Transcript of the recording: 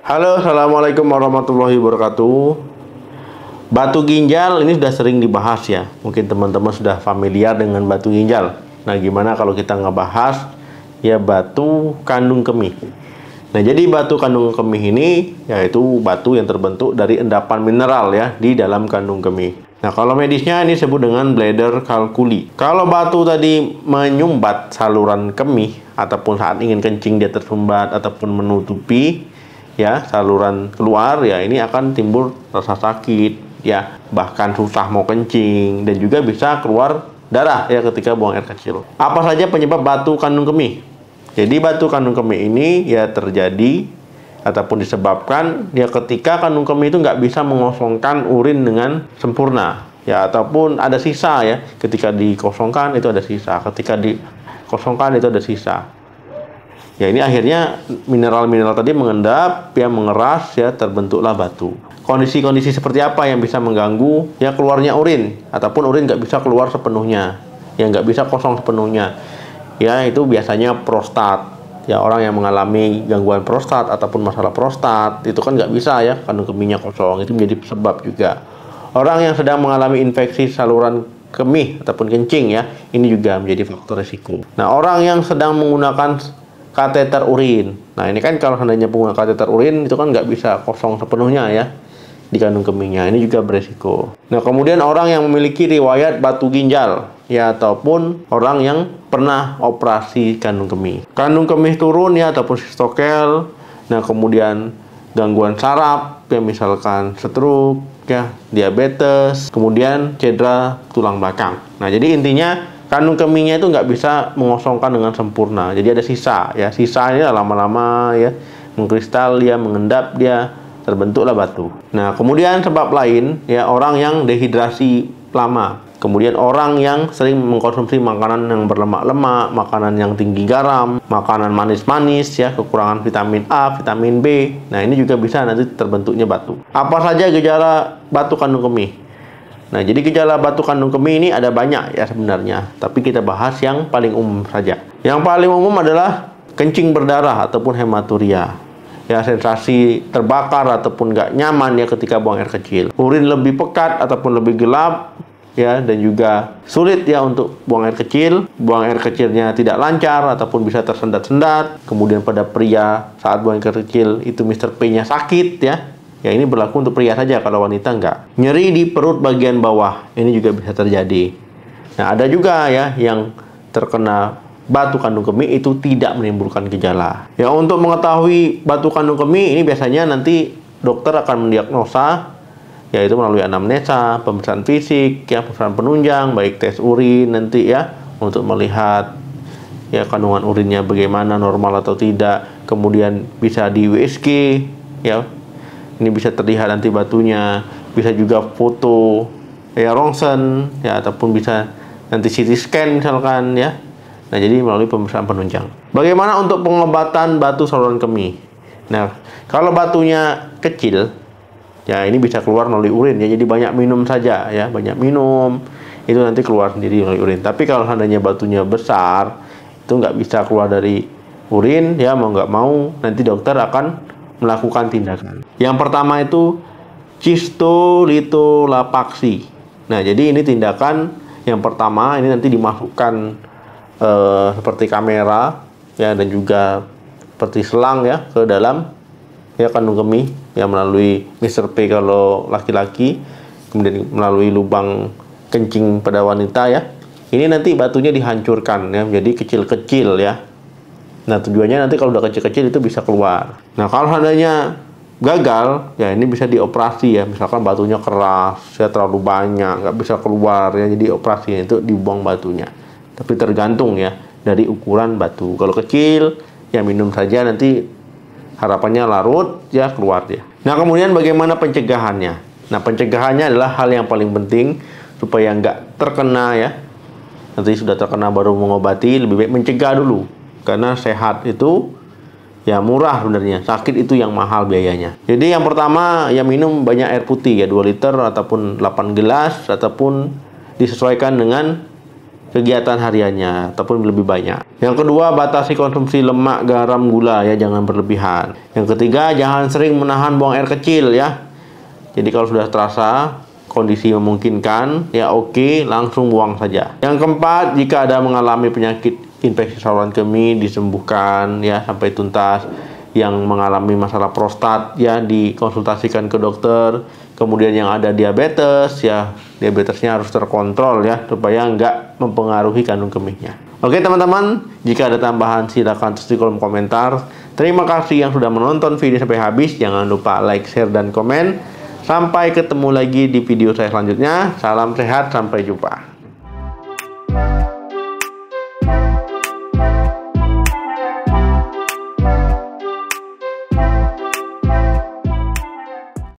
Halo, assalamualaikum warahmatullahi wabarakatuh. Batu ginjal ini sudah sering dibahas ya. Mungkin teman-teman sudah familiar dengan batu ginjal. Nah, gimana kalau kita ngebahas ya batu kandung kemih. Nah, jadi batu kandung kemih ini yaitu batu yang terbentuk dari endapan mineral ya di dalam kandung kemih. Nah, kalau medisnya ini disebut dengan bladder calculi. Kalau batu tadi menyumbat saluran kemih ataupun saat ingin kencing dia tersumbat ataupun menutupi ya saluran keluar, ya ini akan timbul rasa sakit ya, bahkan susah mau kencing dan juga bisa keluar darah ya ketika buang air kecil. Apa saja penyebab batu kandung kemih? Jadi batu kandung kemih ini ya terjadi ataupun disebabkan ya ketika kandung kemih itu nggak bisa mengosongkan urin dengan sempurna ya, ataupun ada sisa ya, ketika dikosongkan itu ada sisa, ketika dikosongkan itu ada sisa. Ya, ini akhirnya mineral-mineral tadi mengendap, ya mengeras, ya terbentuklah batu. Kondisi-kondisi seperti apa yang bisa mengganggu ya keluarnya urin, ataupun urin nggak bisa keluar sepenuhnya, ya nggak bisa kosong sepenuhnya. Ya, itu biasanya prostat. Ya, orang yang mengalami gangguan prostat ataupun masalah prostat, itu kan nggak bisa ya kandung kemihnya kosong, itu menjadi sebab juga. Orang yang sedang mengalami infeksi saluran kemih ataupun kencing ya, ini juga menjadi faktor risiko. Nah, orang yang sedang menggunakan kateter urin. Nah, ini kan kalau seandainya pengguna kateter urin itu kan nggak bisa kosong sepenuhnya ya di kandung kemihnya. Ini juga beresiko. Nah, kemudian orang yang memiliki riwayat batu ginjal ya, ataupun orang yang pernah operasi kandung kemih. Kandung kemih turun ya ataupun sistokel. Nah, kemudian gangguan saraf ya, misalkan stroke ya, diabetes, kemudian cedera tulang belakang. Nah, jadi intinya kandung kemihnya itu nggak bisa mengosongkan dengan sempurna, jadi ada sisa ya. Sisa ini lama-lama ya mengkristal, dia mengendap, dia terbentuklah batu. Nah, kemudian sebab lain ya, orang yang dehidrasi lama, kemudian orang yang sering mengkonsumsi makanan yang berlemak-lemak, makanan yang tinggi garam, makanan manis-manis ya, kekurangan vitamin A, vitamin B. Nah, ini juga bisa nanti terbentuknya batu. Apa saja gejala batu kandung kemih? Nah, jadi gejala batu kandung kemih ini ada banyak ya sebenarnya, tapi kita bahas yang paling umum saja. Yang paling umum adalah kencing berdarah ataupun hematuria. Ya, sensasi terbakar ataupun nggak nyaman ya ketika buang air kecil. Urin lebih pekat ataupun lebih gelap ya, dan juga sulit ya untuk buang air kecil. Buang air kecilnya tidak lancar ataupun bisa tersendat-sendat. Kemudian pada pria saat buang air kecil itu Mr. P-nya sakit ya. Ya, ini berlaku untuk pria saja, kalau wanita enggak. Nyeri di perut bagian bawah, ini juga bisa terjadi. Nah, ada juga ya yang terkena batu kandung kemih itu tidak menimbulkan gejala. Ya, untuk mengetahui batu kandung kemih ini biasanya nanti dokter akan mendiagnosa, yaitu melalui anamnesa, pemeriksaan fisik, ya pemeriksaan penunjang, baik tes urin nanti ya, untuk melihat ya kandungan urinnya bagaimana, normal atau tidak. Kemudian bisa di USG ya. Ini bisa terlihat nanti batunya, bisa juga foto ya rongsen ya, ataupun bisa nanti CT scan misalkan ya. Nah, jadi melalui pemeriksaan penunjang. Bagaimana untuk pengobatan batu saluran kemih? Nah, kalau batunya kecil ya, ini bisa keluar melalui urin ya, jadi banyak minum saja ya, banyak minum itu nanti keluar sendiri melalui urin. Tapi kalau seandainya batunya besar, itu nggak bisa keluar dari urin ya, mau nggak mau nanti dokter akan melakukan tindakan. Yang pertama itu cistolitholapaksi. Nah, jadi ini tindakan yang pertama, ini nanti dimasukkan seperti kamera ya, dan juga seperti selang ya ke dalam ya kandung kemih ya, melalui Mr. P kalau laki-laki, kemudian melalui lubang kencing pada wanita ya. Ini nanti batunya dihancurkan ya, menjadi kecil-kecil ya. Nah, tujuannya nanti kalau udah kecil-kecil itu bisa keluar. Nah, kalau seandainya gagal, ya ini bisa dioperasi ya. Misalkan batunya keras, ya terlalu banyak, nggak bisa keluar ya. Jadi operasinya itu dibuang batunya. Tapi tergantung ya dari ukuran batu. Kalau kecil, ya minum saja, nanti harapannya larut, ya keluar dia. Nah, kemudian bagaimana pencegahannya? Nah, pencegahannya adalah hal yang paling penting supaya nggak terkena ya. Nanti sudah terkena baru mengobati, lebih baik mencegah dulu. Karena sehat itu ya murah sebenarnya, sakit itu yang mahal biayanya. Jadi yang pertama ya minum banyak air putih ya, 2 liter ataupun 8 gelas, ataupun disesuaikan dengan kegiatan hariannya ataupun lebih banyak. Yang kedua, batasi konsumsi lemak, garam, gula ya, jangan berlebihan. Yang ketiga, jangan sering menahan buang air kecil ya. Jadi kalau sudah terasa kondisi memungkinkan ya oke, langsung buang saja. Yang keempat, jika ada mengalami penyakit infeksi saluran kemih disembuhkan ya sampai tuntas. Yang mengalami masalah prostat ya dikonsultasikan ke dokter. Kemudian yang ada diabetes ya, diabetesnya harus terkontrol ya supaya nggak mempengaruhi kandung kemihnya. Oke teman-teman, jika ada tambahan silakan tulis di kolom komentar. Terima kasih yang sudah menonton video sampai habis. Jangan lupa like, share, dan komen. Sampai ketemu lagi di video saya selanjutnya. Salam sehat, sampai jumpa.